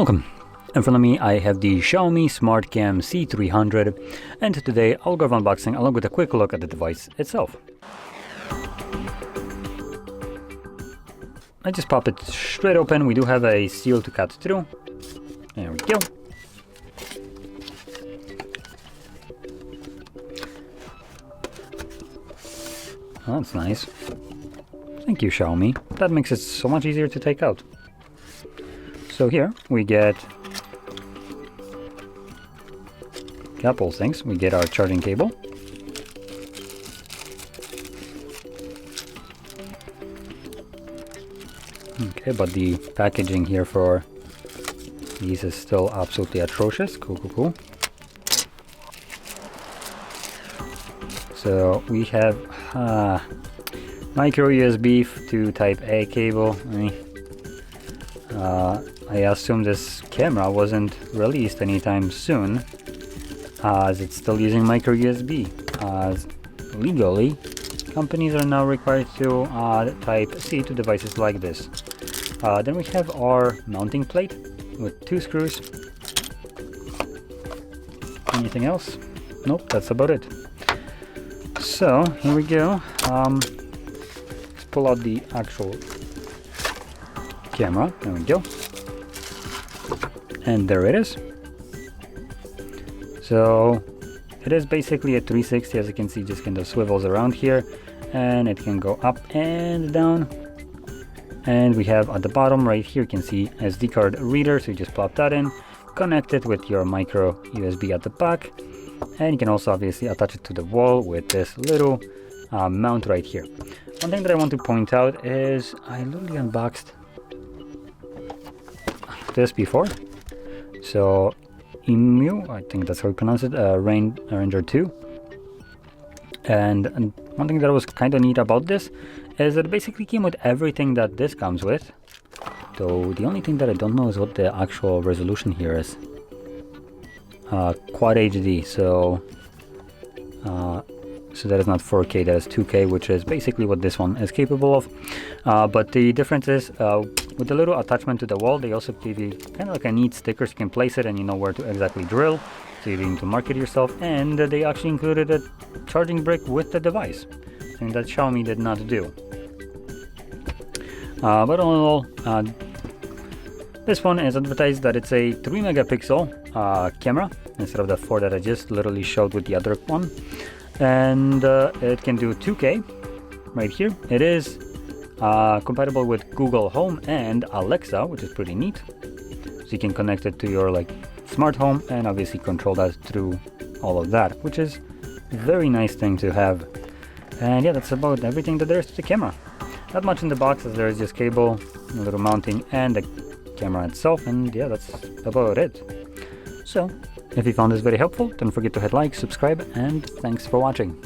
Welcome. In front of me I have the XIAOMI Smart Cam C300, and today I'll go over unboxing along with a quick look at the device itself. I just pop it straight open. We do have a seal to cut through. There we go. Oh, that's nice. Thank you, XIAOMI. That makes it so much easier to take out. So here we get a couple things. We get our charging cable. Okay, but the packaging here for these is still absolutely atrocious. Cool. So we have micro USB to Type A cable. I assume this camera wasn't released anytime soon, as it's still using micro USB, as legally companies are now required to Type C to devices like this. Then we have our mounting plate with 2 screws. Anything else? Nope, that's about it. So here we go. Let's pull out the actual camera. There we go. And there it is. So it is basically a 360, as you can see, just kind of swivels around here, and it can go up and down. And we have at the bottom right here, you can see SD card reader, so you just plop that in, connect it with your micro USB at the back, and you can also obviously attach it to the wall with this little mount right here. One thing that I want to point out is I literally unboxed this before. So XIAOMI, I think that's how you pronounce it, Ranger 2. And one thing that was kind of neat about this is that it basically came with everything that this comes with. So the only thing that I don't know is what the actual resolution here is. Quad HD, so that is not 4K, that is 2K, which is basically what this one is capable of. But the difference is, with the little attachment to the wall, they also give you kind of like a neat sticker, so you can place it and you know where to exactly drill, so you don't need to mark it yourself. And they actually included a charging brick with the device, something that XIAOMI did not do. But all in all, this one is advertised that it's a 3 megapixel camera instead of the 4 that I just literally showed with the other one. And it can do 2K right here. It is compatible with Google Home and Alexa, which is pretty neat. So you can connect it to your smart home and obviously control that through all of that, which is a very nice thing to have. And yeah, that's about everything that there is to the camera. Not much in the box, as there is just cable, a little mounting, and the camera itself. And yeah, that's about it. So if you found this very helpful, don't forget to hit like, subscribe, and thanks for watching.